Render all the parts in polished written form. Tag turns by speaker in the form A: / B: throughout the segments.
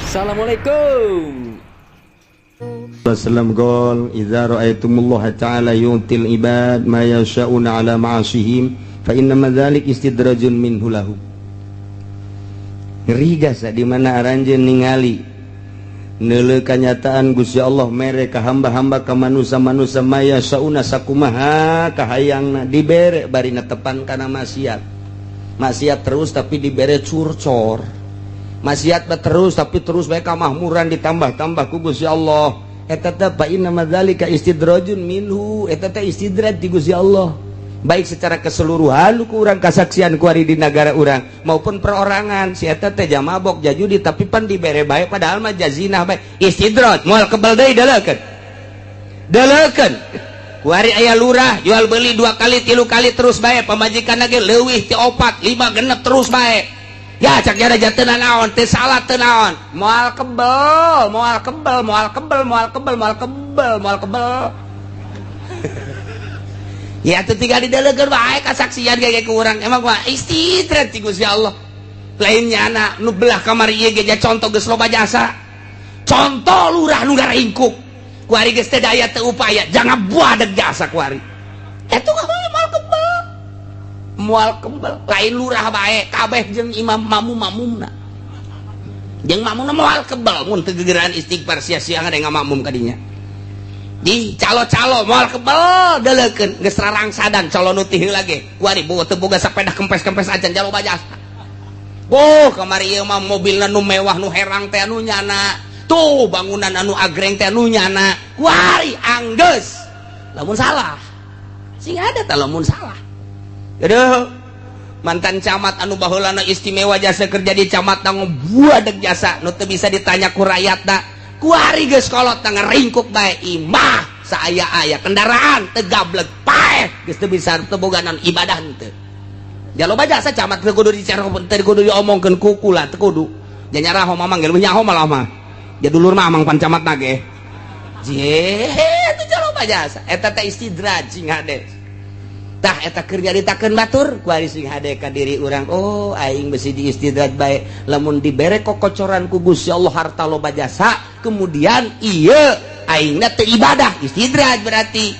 A: Assalamualaikum.
B: Wasallam qol idza ra'aytumullah ta'ala yu'til ibad ma yasha'una ala ma'asihim fa inna dzalik istidrajun minhu lahu. Rigas di mana aranjeun ningali neuleuh kanyataan Gusti Allah mere ka hamba-hamba ka manusia-manusia ma yasha'una sakumaha kahayangna dibere bari netepan kana maksiat. Maksiat terus tapi dibere curcor. Maksiat terus tapi terus bae kamahmuran ditambah-tambah ku Gusti Allah. Eta teh fa inna madzalika istidrajun minhu. Eta teh istidraj di Gusti Allah. Baik secara keseluruhan ku urang kasaksian ku ari di negara urang maupun perorangan si eta teh jamabok jajudi tapi pan dibere bae padahal mah jazinah bae. Istidraj moal kebal deui daleukeun. Daleukeun. Ku ari aya lurah jual beli 2 kali 3 kali terus bae pamajikanna ge leuwih ti 4 5 genep terus bae. Ya cak jada jatena naon teu salah teu naon moal kebel moal kebel moal kebel moal kebel moal kebel moal kebel ya teu tinggal didaleukeun bae kasaksian ge ku urang emang mah istidraj ti Gusti Allah lainnya anak nu belah kamar ieu ge contoh geus loba jasa contoh lurah nu ngaringkuk ku ari geus teu daya teu upaya jangan buadeg jasa ku ari eta moal kebel mual kembal lain lurah bae kabeh jeung imam mamumna jeung mamumna mual kebal mun teu gegeran istighfar sia-sia ngade ngamakmum ka dinya di calo-calo mual kebal daleukeun geus rarangsadan calo nu tih heula ge ku ari boga teu boga sapeda kempes-kempes acan jalo bajasa kamari ieu mah mobilna nu mewah nu herang teh anu nyana tuh bangunan anu agreng teh anu nyana ku ari anggeus lamun salah sing ada teh lamun salah. Aduh, mantan camat anu baheulana istimewa jasa kerja di camat tanggung buadeg jasa nu teu bisa ditanya ku rakyatna ku ari geus kolot tang ringkuk bae imah saaya-aya kendaraan teu gablek paeh geus teu bisa teu boga naon ibadah teu jaloba jasa camat teu kudu dicerok teu kudu diomongkeun ku kula teu kudu nya nyaraho mamang ge leuwih nyaho malah mah jadulur mah amang pan camatna ge je teu jaloba jasa eta teh istidraj sing hade tah eta keur nyaritakeun batur ku ari sing hade ka diri urang oh aing besi di istidraj bae lamun dibere kokocoran ku Gusti Allah harta loba jasa kemudian ieu aingna teu ibadah istidraj berarti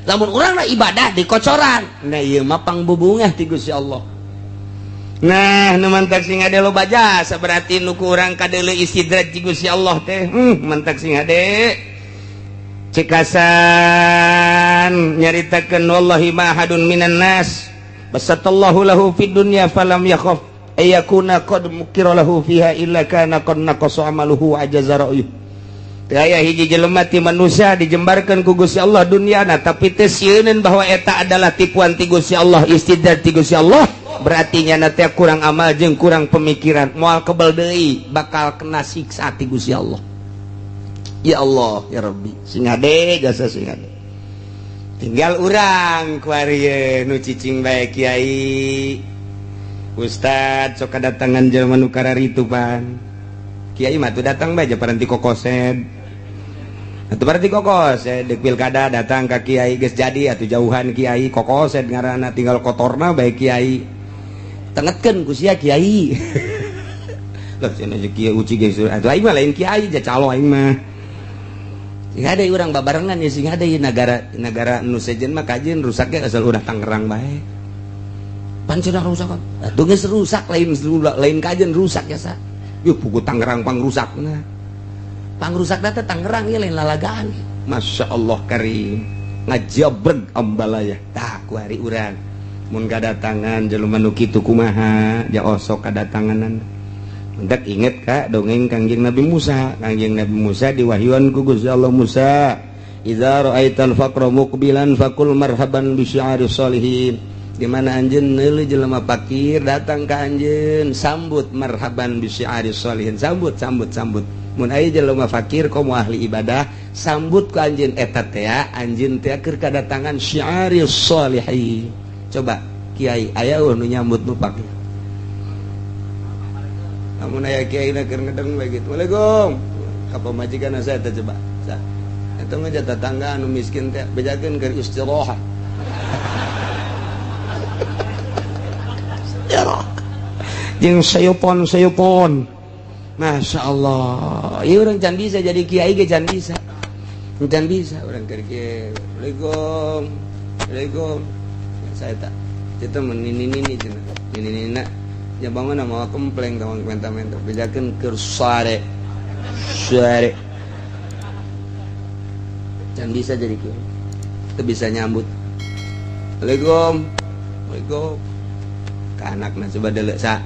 B: lamun urang na ibadah di kocoran nah ieu mah pangbubungah ti Gusti Allah nah nu mantak sing hade loba jasa berarti nu ku urang kadeuleu istidraj ti Gusti Allah teh mantak sing hade cikasan nyaritakeun wallahi ma hadun minan nas basatallahu lahu fid dunya falam yakhaf ayakuna qad mukira lahu fiha illa kana qad naqasa amaluhu ajaza ra'yu teu aya hiji jelema ti manusia dijembarkeun ku Gusti Allah dunyana tapi teu sieun bahwa eta adalah tipuan ti Gusti Allah istidraj ti Gusti Allah berarti nya teh kurang amal jeung kurang pemikiran moal kebal deui bakal kena siksa ti Gusti Allah. Ya Allah ya Rabbi sing hade jasa sing hade tinggal urang ku ari nu cicing bae kiai ustad sok kadatangan jelema nu kararitu pan kiai mah tuh datang bae japaran ti kokosed atuh berarti kokosed deuk pilkada datang ka kiai geus jadi atuh jauhan kiai kokosed ngaranna tinggal kotorna bae kiai tengetkeun ku sia kiai lah cenah kiai uci geus atuh aing mah lain kiai ja calo aing mah sing hade urang babarengan ya sing hade negara nu sejen mah kajeun rusaknya asal udah Tangerang bae pan cenah rusak atuh geus rusak lain kajeun rusak ya sa yeuh pugu Tangerang pangrusakna teh Tangerang ieu lain lalagaan Masya Allah karim ngajabreg ambalaya tah ku ari urang mun kadatangan jelema nu kitu kumaha ja osok kadatanganan hendak inget kak dongeng Kangjeng Nabi Musa diwahyuan ku Gusti Allah Musa idza ra'aital faqra muqbilan faqul marhaban bi syi'aris sholihin di mana anjeun neuleuh jelema fakir datang ka anjeun sambut marhaban bi syi'aris sholihin sambut mun aya jelema fakir komo ahli ibadah sambut ku anjeun eta teh anjeun teh keur kadatangan syi'aris sholihin coba kiai aya nu nyambut nu fakir namun aya kiai na keur ngedeng bae kitu. Waalaikumsalam. Ka pamajikan saya teh coba. Sa. Eta mah tetangga anu miskin teh bejakeun keur istirahat. Jeung sayupon Masya Allah, iya orang can bisa jadi kiai ge can bisa orang kerja. Assalamualaikum. Saya tak, kita ini cina, ya bangun nama komplain kawan menta, bejakan ke sare, can bisa jadi kiai, kita bisa nyambut. Assalamualaikum, ke anaknya coba dulu sa.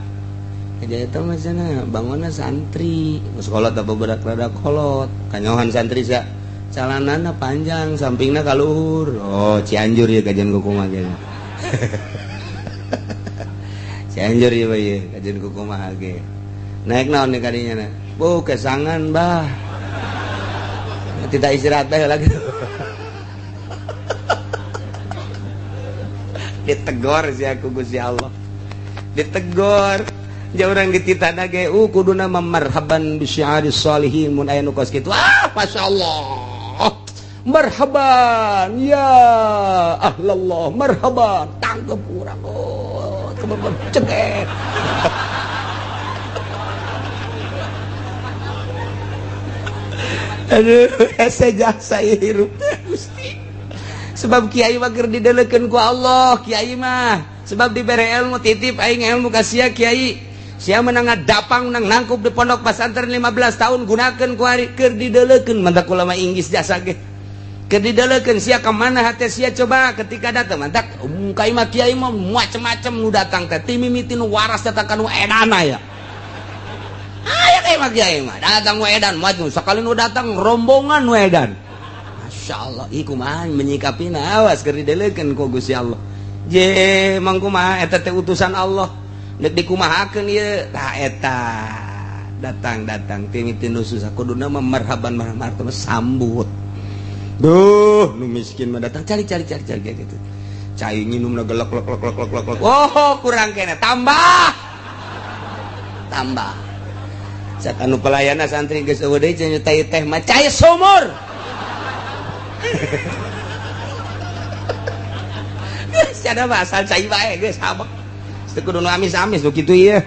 B: Jadi itu macamnya bangunnya santri, sekolot apa berak rada kolot, kanyohan santri sa, calanana panjang, sampingnya kaluhur, oh Cianjur ya kajian kukumah gitu, Cianjur ya bayi kajian kukumah lagi, naik naon nih kadinya nih, bu kesangan bah, tidak istirahat deh lagi, ditegor sih aku Gusti Allah, ditegor. Jauh orang dititana ge kuduna marhaban bi syi'aris sholihin mun aya nu kos kitu masyaallah marhaban ya ahlallah marhaban tanggep urang kebeban ceget aduh jasa hirup Gusti sebab kiai mah keur didelekeun ku Allah kiai mah sebab dibere ilmu titip aing ilmu ka sia kiai sia menang dapang menang nangkup di pondok pesantren 15 tahun gunakan ku hari keur didelekeun mantak ulama Inggris jasa ge keur didelekeun sia ka mana hate sia coba ketika datang mantak kiai mah macam-macam nu datang teh ti mimiti nu waras datang ka nu edana ya aya kiai mah datang nu edan maju sakali nu datang rombongan nu edan masyaallah ieu kumaha menyikapina awas keur didelekeun ku Gusti Allah je mangkumaha eta teh utusan Allah nek dikumahakeun ieu tah eta datang timiti nu susah kuduna mah marhaban marhaban sambut duh nu miskin mah datang cari gitu cai nginumna gelek oh kurang kene tambah sak anu pelayana santri geus eueuh deui cenah teh mah cai sumur geus cenah mah asal cai bae geus habek teu kudu nu amis-amis nu kitu ieu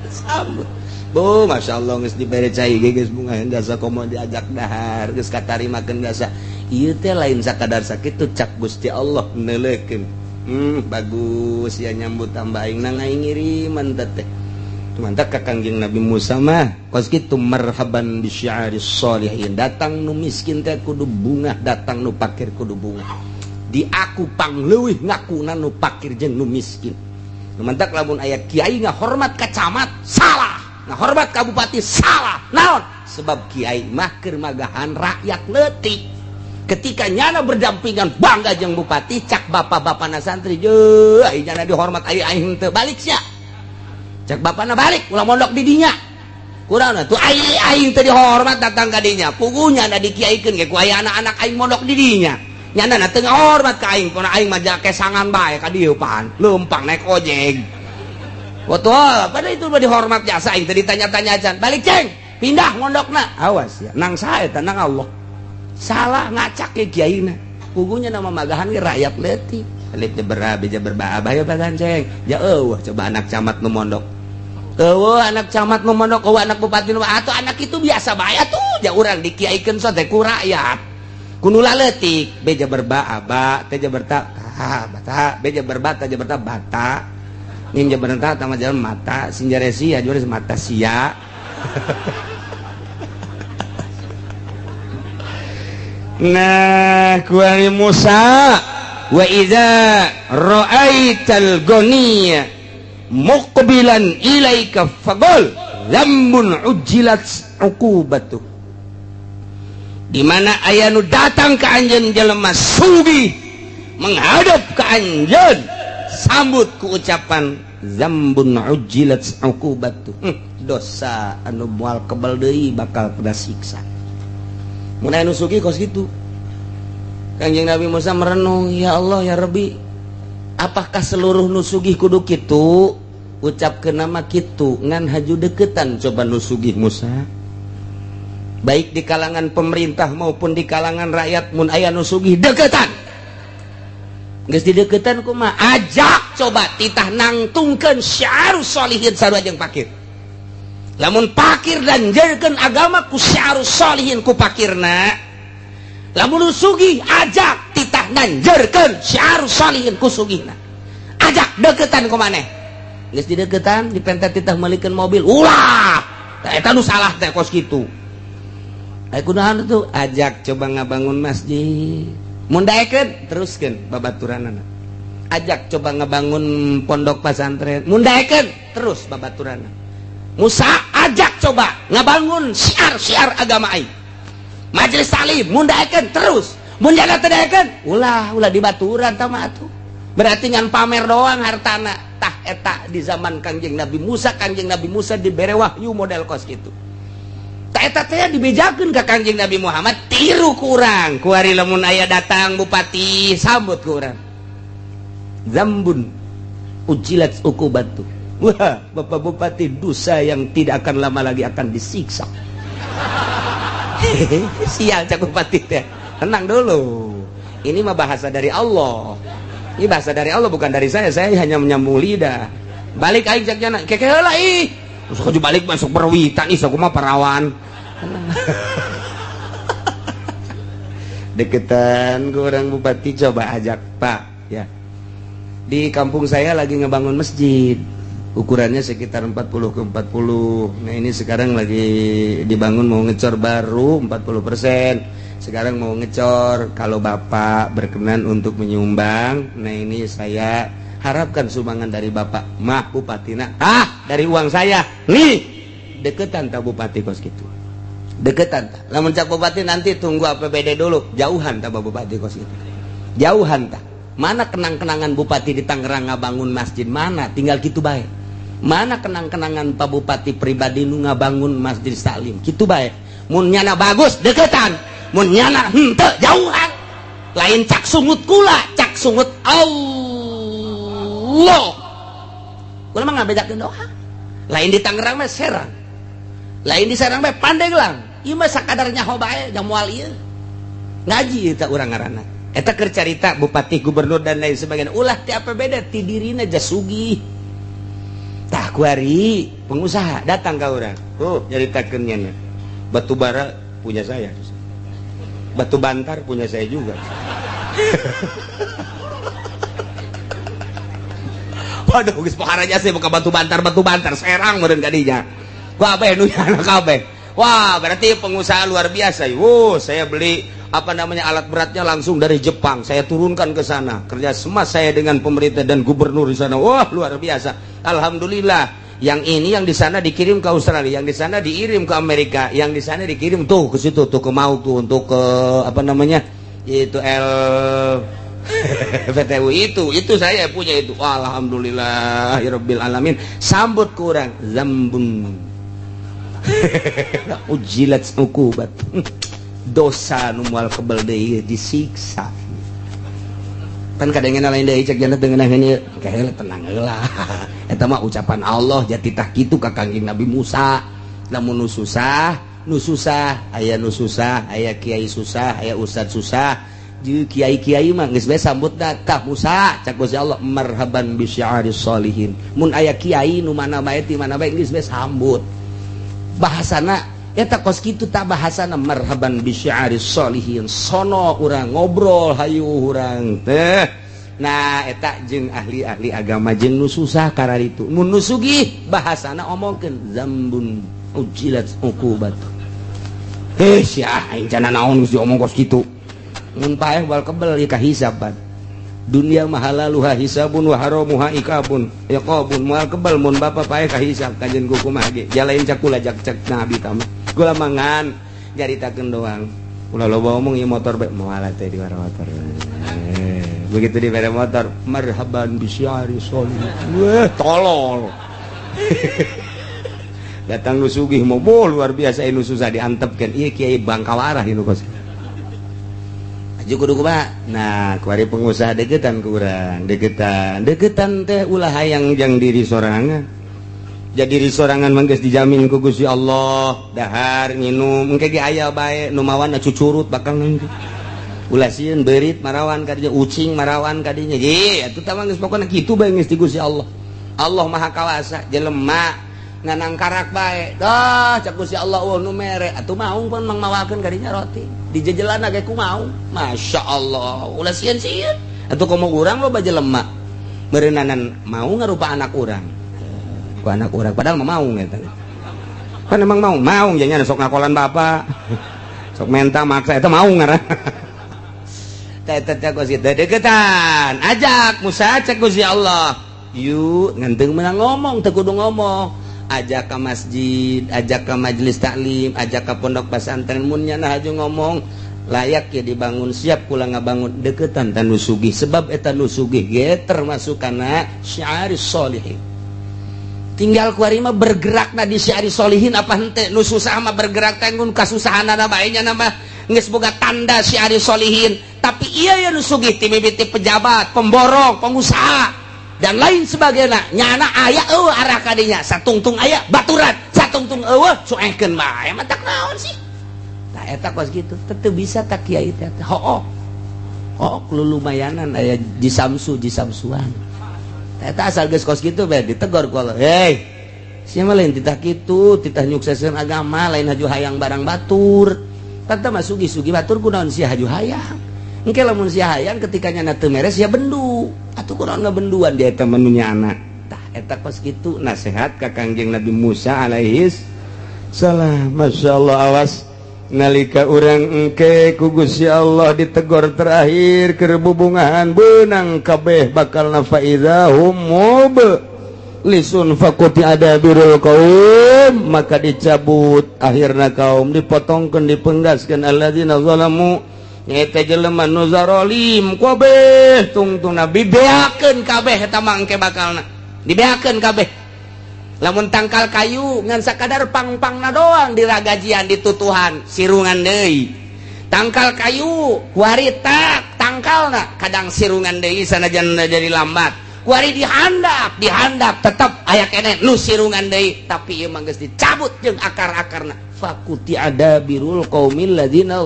B: sambut bu masyaallah geus dibere cai ge geus bunga jasa komo diajak dahar geus katarimakeun jasa ieu teh lain sakadar sakitu cak Gusti Allah neuleukeun bagus ya nyambut tambah aing na ngiriman teh mantap ka Kangjeng Nabi Musa mah kos kitu marhaban bi syi'aris sholihin datang nu miskin teh kudu bunga datang nu pakir kudu bunga di aku pangleuwih ngakuna nu pakir jeung nu miskin mantap lamun aya kiai ngahormat ka camat salah ngahormat ka bupati salah naon sebab kiai mah keur magahan rakyat leutik ketika nyana berdampingan bangga jeung bupati cak bapak-bapana santri je nyana dihormat aing teu balik sia cak bapana balik ulah mondok di dinya kunaon tuh aing teu dihormat datang ka dinya pugunya da dikiaikeun ge ku aya anak-anak aing mondok di dinya nyana teu ngahormat ka aing puna aing mah kesangan bae ka dieu pan leumpang naik ojek waktu pada itu mah dihormat jasa aing teu ditanya-tanya can balik ceng pindah mondokna awas ya nang sae teh nang Allah salah ngacak ke kiaina pugunya nama magahan ge rakyat leutik leutik teh beja berbaabah ya bagan ceng ya eueuh coba anak camat nu mondok anak camat nu mondok anak bupati nu atuh anak itu biasa bae atuh ja urang dikiaikeun so teh ku rakyat kunula leutik beja berbaaba teh jaberta bata beja berbata jaberta bata nim jaberta tama jalan mata sinjaresi ya jual mata sia nah kuari Musa wa idza ra'aital ghaniya muqbilan ilaika faqul lamun ujilat uqubatuh di mana aya nu datang ka anjeun jelema sugih menghadap ka anjeun sambut ku ucapan zambun ujilat uqubatuh dosa anu moal kebal deui bakal kena siksa mun aya nu sugih kos kitu Kangjeng Nabi Musa merenung ya Allah ya Rabbi apakah seluruh nu sugih kudu kitu ucapkeun nama kitu ngan haju deketan coba nu sugih Musa baik di kalangan pemerintah maupun di kalangan rakyat mun aya nu sugih deketan geus di deukeutan kumaha ajak coba titah nangtungkeun syiarus sholihin sarua jeung pakir. Lamun pakir dan janjeurkeun agama ku syiarus sholihin ku pakirna, lamun sugih ajak titah nanjeurkeun syiarus sholihin ku sugihna. Ajak deukeutan ku maneh. Geus di deukeutan dipentet titah meulikeun mobil, ulah eta nu salah teh kos kitu. Aya kunaon tuh ajak coba ngabangun masjid. Mun daekeun teruskeun babaturanana. Ajak coba ngabangun pondok pesantren. Mun daekeun terus babaturanana. Musa ajak coba ngabangun syiar-syiar agama aing. Majelis taklim mun daekeun terus. Mun jana teu daekeun ulah dibaturan tah mah atuh. Berarti ngan pamer doang hartana. Tah eta di zaman Kangjeng Nabi Musa dibere wahyu model kos kitu. Tah eta teh dibejakeun ka Kangjeng Nabi Muhammad tiru ku urang. Ku ari lamun aya datang bupati sambut ku urang. Zambun ujilat ukubatu. Wah, Bapak Bupati, dosa yang tidak akan lama lagi akan disiksa. Sial cak bupati teh. Tenang dulu. Ini mah bahasa dari Allah. Ini bahasa dari Allah bukan dari saya. Saya hanya menyambung lidah. Balik aing cak jana. Keke heula ih. Terus kudu balik masuk perwitan ih sakumaha perawan. Deketan ke orang bupati coba ajak Pak ya. Di kampung saya lagi ngebangun masjid. Ukurannya sekitar 40 ke 40. Nah ini sekarang lagi dibangun mau ngecor baru 40%. Sekarang mau ngecor. Kalau Bapak berkenan untuk menyumbang, nah ini saya harapkan sumbangan dari Bapak. Mah Bupatina, dari uang saya. Nih, deketan tak Bupati kos gitu. Deketan tak. Lamun cak Bupati nanti tunggu APBD dulu. Jauhan tak Bupati kos gitu. Jauhan tak. Mana kenang-kenangan Bupati di Tangerang ngabangun masjid mana? Tinggal gitu baik. Mana kenang-kenangan Pak Bupati pribadi nu ngabangun masjid taklim? Kitu bae. Mun nyana bagus deketan, mun nyana henteu jauhan. Lain cak sungut kula, cak sungut Allah. Kula mah ngabejakeun doa. Lain di Tangerang mah Serang. Lain di Serang mah Pandeglang. Ieu mah sakadar nyaho bae jeung moal ieu. Ngaji eta urang ngaranna. Eta keur carita bupati, gubernur dan lain sebagainya. Ulah ti APBD ti dirina jasugih. Tah kuari pengusaha datang ke orang. Oh, nyaritakeun nya. Batu bara punya saya. Batu bantar punya saya juga. Waduh, geus paharanya saya buka batu bantar Serang meureun kadinya. Kabeh nu nyana kabeh. Wah, berarti pengusaha luar biasa. Saya beli alat beratnya langsung dari Jepang. Saya turunkan ke sana. Kerja semas saya dengan pemerintah dan gubernur di sana. Wah, luar biasa. Alhamdulillah. Yang ini yang di sana dikirim ke Australia, yang di sana dikirim ke Amerika, yang di sana dikirim tuh ke situ tuh ke mau tuh untuk ke itu VTU itu saya punya itu. Alhamdulillah rabbil alamin. Sambut kurang zambun. Ujilat ukubat. Dosa nu moal kebal deui disiksa. Pan kadengen lain deui cek jana teu ngeunah ieu. Kae tenang heula. Eta mah ucapan Allah jatitah kitu ka Kangjeng Nabi Musa. Lamun nu susah, aya nu susah, aya kiai susah, aya ustad susah. Jeung kiai-kiai mah geus bae sambutna tah Musa, cak Gusti Allah marhaban bi syi'aris sholihin. Mun aya kiai nu mana bae ti mana bae geus bae sambut. Bahasana eta kos kitu tak bahasana marhaban bi syi'aris sholihin. Sono urang ngobrol hayu urang teh. Nah eta jeung ahli-ahli agama jeung nu susah karena itu. Mun nu sugih bahasana omongkeun zambun ujilat uqubat. Sia aing cenah naon geus diomong kos kitu. Mun paeh wal kebel ieu kahisaban. Dunia mahalaluha hisabun wa haramuha ikabun. Yaqabun moal kebel mun bapa paeh kahisab kanjeun ku kumaha ge. Jalain cakula jak cek nabi tama. Kula mangan nyaritakeun doang. Kula loba omong ieu motor bae moal teh di motor. Begitu di bere motor marhaban bisyari soli. Wah tolol. Datang nu sugih mah luar biasa nu susah diantepkeun. Ieu kiai Bangkawarah ieu kos. Aju kudu kumaha? Nah, kuari pengusaha deketan ku urang, deketan teh ulah hayang jang diri sorangan. Jadi diri sorangan mah geus dijamin ku Gusti Allah, dahar nginum engke ge aya bae nu mawan cucurut bakal nanti. ulah sieun beurit marawan ka dinya ucing marawan ka dinya ye atuh tah geus pokona kitu bae geus ti Gusti Allah. Allah Maha Kawasa jelema nganang karak bae dah cak Gusti Allah nu mere atuh maung pun mangmawakeun ka dinya roti dijejelanna ge ku maung Masya Allah ulah sieun-sieun atuh komo urang loba jelema beureunanan mau ngarupa anak urang ku anak urang padahal mah maung eta kan emang maung janya sok ngakolan bapak sok menta maksa eta maung ngaran eta Gusti deketan ajak Musa cek Gusti Allah yuk nganteng menang ngomong teu kudu ngomong ajak ke masjid ajak ke majelis taklim ajak ke pondok pesantren mun nya haju ngomong layak ya dibangun siap kula ngabangun deketan tan nusugih sebab eta nusugih ge termasuk kana syiarus sholihin tinggal kuari mah bergerak na di syiarus sholihin apa henteu nu susah mah bergerak teh ngun kasusahanana bae nya mah geus boga tanda syiarus sholihin tapi iya ya nusugih ti mimiti pejabat pemborong pengusaha dan lain sebagainya nyana aya arah kadinya satungtung aya baturan satungtung cuekeun bae mah tak naon sih tah eta kos kitu teu bisa tak kiai teh hooh lumayanan aya jisamsuan eta asal geus kos kitu bae ditegor ku Allah hei sia mah lain titah kitu titah nyukseskeun agama lain haju hayang barang batur tata mah sugi-sugi batur kunaon sia haju hayang engke lamun sia hayang ketika nyana teu meres ya bendu atuh kunaon ngabenduan dia eta menunya anak tah eta kos kitu nasihat ka Kangjeng Nabi Musa alaihi salam masyaallah awas nalika urang engke ku Gusti Allah ditegor terakhir keur bubungahan beunang kabeh bakalna faidahum lisun fakuti adabirul qaum maka dicabut akhirna kaum dipotongkeun dipenggaskeun alladzina zalamu eta jelema nu zalim kabeh tungtungna dibeakeun kabeh eta mangke bakalna dibeakeun kabeh lamun tangkal kayu ngan sakadar pang-pangna doang diragajian ditutuhan sirungan deui tangkal kayu kuari tak tangkalna kadang sirungan deui sanajan jadi lambat kuari dihandap tetap aya keneh nu sirungan deui tapi ieu mah geus dicabut jeung akar-akarna fakuti adabirul qaumil ladzina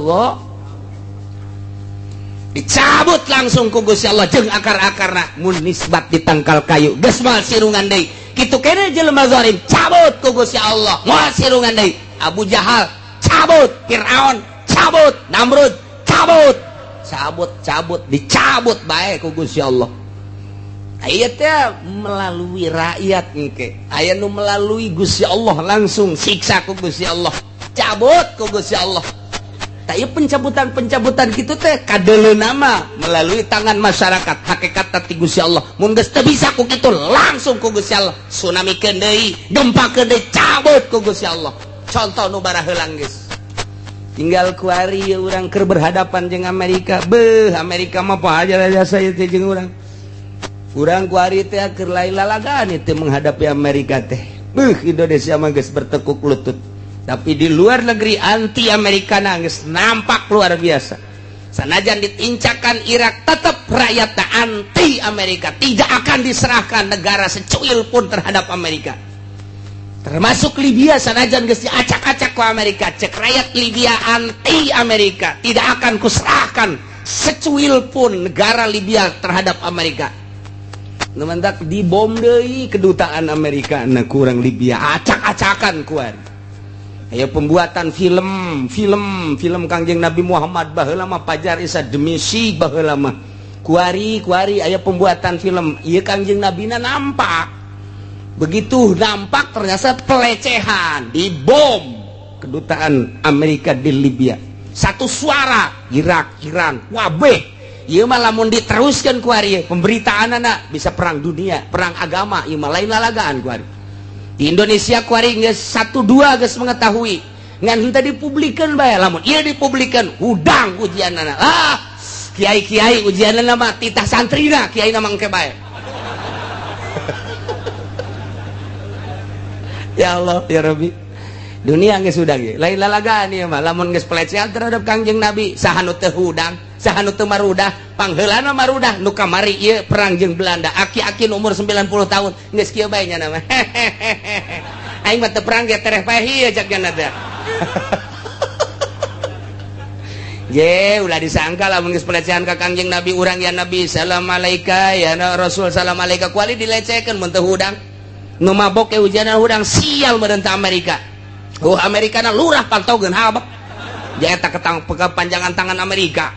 B: dicabut langsung ku Gusti Allah jeung akar-akarna mun nisbat ditangkal kayu geus moal sirungan deui kitu keneh jelema zalim cabut ku Gusti Allah moal sirungan deui Abu Jahal cabut Firaun cabut Namrud cabut dicabut bae ku Gusti Allah aya teh melalui rakyat engke aya nu melalui Gusti Allah langsung siksa ku Gusti Allah cabut ku Gusti Allah tah ieu pencabutan kitu teh kadeleuna mah melalui tangan masyarakat hakikat ti Gusti Allah mun geus teu bisa ku kitu langsung ku Gusti Allah tsunamikeun deui gempakeun deui cabut ku Gusti Allah contoh nu bara heulang geus tinggal kuari urang keur berhadapan jeung Amerika Amerika mah poha aja jasa ieu teh jeung urang kuari teh keur lain lalagaan teh menghadapi Amerika teh Indonesia mah geus bertekuk lutut tapi di luar negeri anti Amerika nangis nampak luar biasa sanajan ditincakan Irak tetap rakyatnya anti Amerika tidak akan diserahkan negara secuil pun terhadap Amerika termasuk Libya sanajan geus diacak-acak ku Amerika cek rakyat Libya anti Amerika tidak akan kuserahkan secuil pun negara Libya terhadap Amerika nemendak dibom deui kedutaan Amerika na kurang Libya acak-acakan kuari aya pembuatan film Kangjeng Nabi Muhammad baheula mah Fajar Isa Demisi baheula mah kuari aya pembuatan film ieu Kangjeng Nabina nampak begitu nampak ternyata pelecehan dibom kedutaan Amerika di Libya satu suara Irak Iran kabeh ieu mah lamun diteruskeun kuari pemberitaanana bisa perang dunia perang agama ieu mah lain lalagaan kuari di Indonesia kuari geus 1-2 geus mengetahui ngan henteu dipublikeun bae lamun ieu dipublikeun hudang ujianana kiai-kiai ujianana mah titah santrina kiai na mangke bae ya Allah ya Rabbi dunia geus hudang ieu lain lalagaan ieu mah lamun geus pelecehan terhadap Kangjeng Nabi saha nu teu hudang saha nu teu marudah pangheulana marudah nu kamari ieu perang jeung Belanda aki-aki umur 90 tahun geus kieu bae nya nama aing mah teu perang ge tereh bae ieu jak nya teh ulah disangka lah mun geus pelecehan ka Kangjeng Nabi urang ya Nabi salam alaika ya Rasul salam alaika kuali dilecekeun mun teu hudang nu mabok ke hujanan hudang sial meureun ta Amerika Amerikana lurah pantogeun habak ja eta kepanjangan tangan Amerika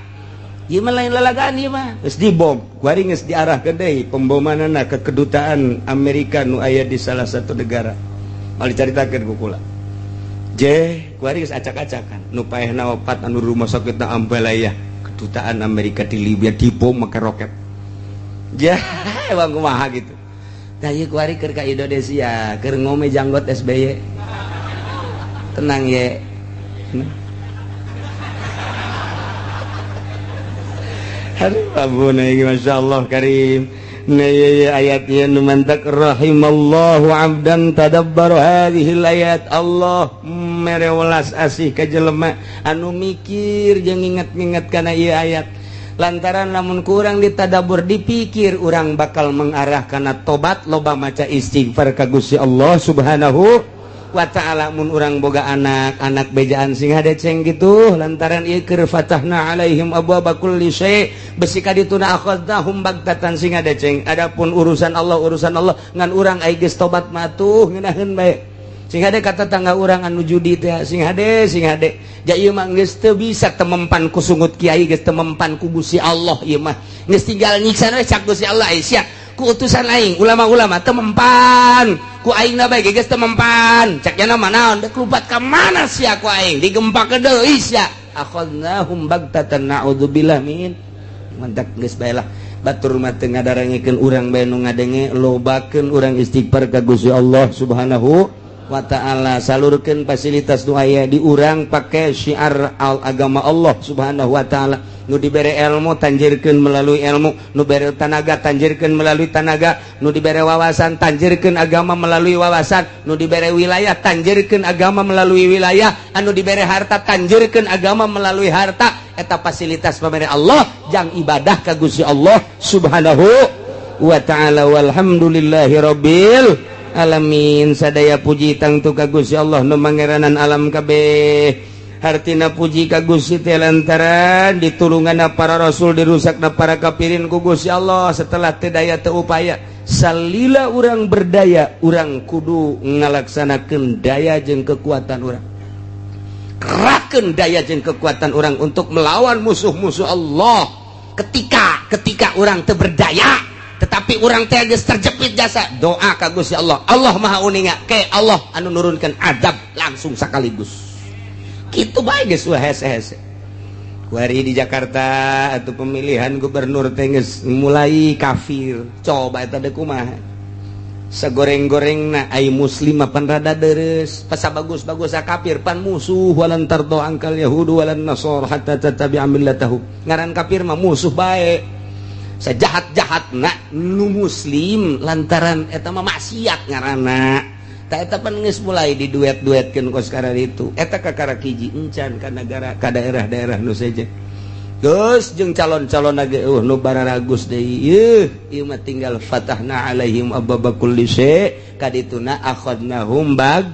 B: ieu mah lain lalagaan ieu mah geus dibom kuari geus diarahkeun deui pembomanana ke kedutaan Amerika nu aya di salah satu negara mal dicaritakeun ku kula kuari geus acak-acakan nu paehna opat anu rumah sakitna Ambalaya kedutaan Amerika di Libya dibom make roket emang kumaha gitu tah ieu kuari keur ka Indonesia keur ngome janggot SBY tenang ye aduh ampun Masya Allah karim ayatnya numantak rahimallahu abdan tadabbaru hadhil ayat Allah merewelas asih ka jelema anu mikir jeung inget-inget kana ieu ayat lantaran lamun kurang ditadabur dipikir urang bakal mengarah kana tobat loba maca istighfar ka Gusti Allah Subhanahu wa ta'ala mun urang boga anak bejaan sing hadeceng gitu lantaran ieu keur fatahna alaihim abwaaba kulli syai' besi ka dituna akhadnahum bagtatan sing hadeceng adapun urusan Allah ngan urang ai geus tobat matuh ngeunaheun bae sing hade kata tangga urang anu judi teh sing hade ja ieu mah geus teu bisa temempan ku sungut kiai geus temempan ku Gusti Allah ieu mah geus tinggal nyiksa we cak Gusti Allah ai sia ku utusan aing ulama-ulama temempan ku aing na bae geus temempan cak nya mah naon da klubat ka mana sia ku aing digempakeun deui sia akhadnahum bagtatan naudzubillah min mantak geus bae lah batur mah teu ngadarengikeun urang bae nu ngadenge lobakeun urang istighfar ka Gusti Allah Subhanahu wa ta'ala salurkeun fasilitas nu aya di urang pake syiar agama Allah Subhanahu wa ta'ala nu dibere ilmu tanjirkeun melalui ilmu nu dibere tanaga tanjirkeun melalui tanaga nu dibere wawasan tanjirkeun agama melalui wawasan nu dibere wilayah tanjirkeun agama melalui wilayah anu dibere harta tanjirkeun agama melalui harta eta fasilitas pamere Allah jang ibadah ka Gusti Allah Subhanahu wa ta'ala walhamdulillahi rabbil alamin sadaya puji tangtu ka Gusti Allah nu mangeranan alam kabeh hartina puji ka Gusti teh lantaran ditulunganna para rasul dirusakna para kafirin ku Gusti Allah setelah teu daya teu upaya salila urang berdaya urang kudu ngalaksanakeun daya jeung kekuatan urang kerahkeun daya jeung kekuatan urang untuk melawan musuh-musuh Allah ketika urang teu berdaya tetapi urang teh geus terjepit jasa doa ka Gusti Allah Allah maha uninga ke Allah anu nurunkeun adab langsung sakaligus kitu bae geus hese-hese kuari di Jakarta atuh pemilihan gubernur teh geus mulai kafir coba eta teh kumaha sagoreng-gorengna ai muslim pan rada deres pasabagus-bagus kafir pan musuh walan tardo angkal yahudu walan nasor hatta tattabi'a millatahu ngaran kafir mah musuh bae sajahat-jahatna nu muslim lantaran eta mah maksiat ngaranna ta eta pan geus mulai diduet-duetkeun ku sekarang itu eta kakara hiji encan ka negara ka daerah-daerah nu seje geus jeung calon-calon ge nu bararagus deui ieu mah tinggal fatahna alaihim abwaaba kulli syai' kadituna akhadnahum bag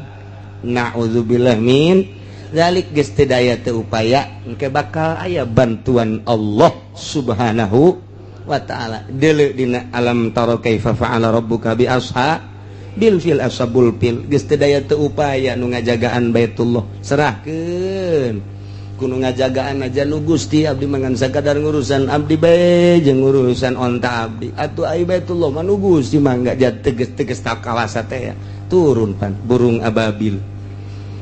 B: naudzubillah min zalik geus teu daya teu upaya engke bakal aya bantuan Allah Subhanahu wa ta'ala deuleu dina alam tara kaifa fa'ala rabbuka bi ashabil fil ashabul fil geus teu daya teu upaya nu ngajagaan Baitullah serahkeun kudu ngajagaan aja nu Gusti abdi mangan sakadar ngurusan abdi bae jeung ngurusan onta abdi atuh ai Baitullah mah nu Gusti mangga teges-teges tak kawasa teh turun pan burung ababil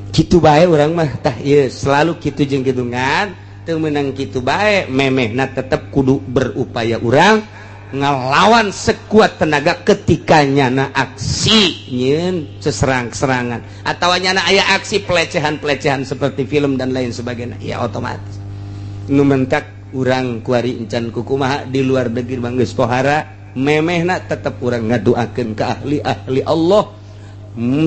B: kitu bae urang mah tah ieu selalu kitu jeung kitu ngan teu meunang kitu bae memehna tetep kudu berupaya urang ngelawan sekuat tenaga ketika nyana aksi nyeun seserang-serangan atawa nyana aya aksi pelecehan-pelecehan seperti film dan lain sebagainya ya otomatis nu mentak urang kuari encan kukumaha di luar negeri mah geus pohara memehna tetep urang ngadoakeun ka ahli-ahli Allah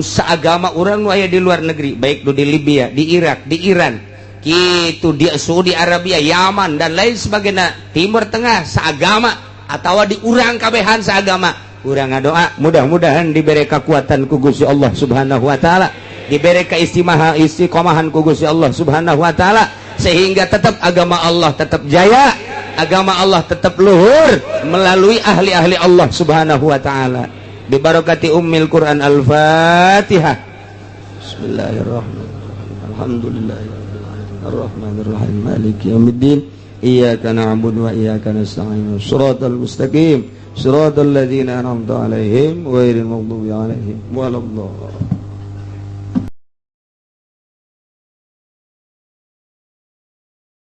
B: saagama urang nu aya di luar negeri baik di Libya di Irak di Iran gitu di Saudi Arabia Yaman dan lain sebagainya Timur Tengah saagama atau di urang kabehan seagama urang ngadoa mudah-mudahan diberi kekuatan ku Gusti Allah Subhanahu wa ta'ala diberi keistiqomahan ku Gusti Allah Subhanahu wa ta'ala sehingga tetap agama Allah tetap jaya, agama Allah tetap luhur melalui ahli-ahli Allah subhanahu wa ta'ala. Bibarakati ummil Quran. Al-Fatihah. Bismillahirrahmanirrahim. Alhamdulillahirrahmanirrahim. Ar-Rahmanirrahim. Maliki yaumiddin. Iyyaka na'budu wa iyyaka nasta'in. Shiratal mustaqim. Shiratal ladzina an'amta 'alaihim ghairil maghdubi 'alaihim waladdallin.